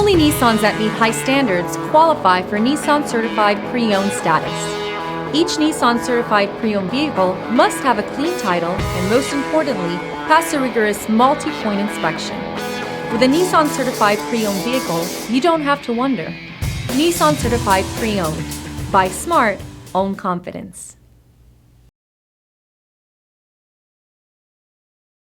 Only Nissans that meet high standards qualify for Nissan Certified Pre-Owned status. Each Nissan Certified Pre-Owned vehicle must have a clean title and, most importantly, pass a rigorous multi-point inspection. With a Nissan Certified Pre-Owned vehicle, you don't have to wonder. Nissan Certified Pre-Owned. Buy smart, own confidence.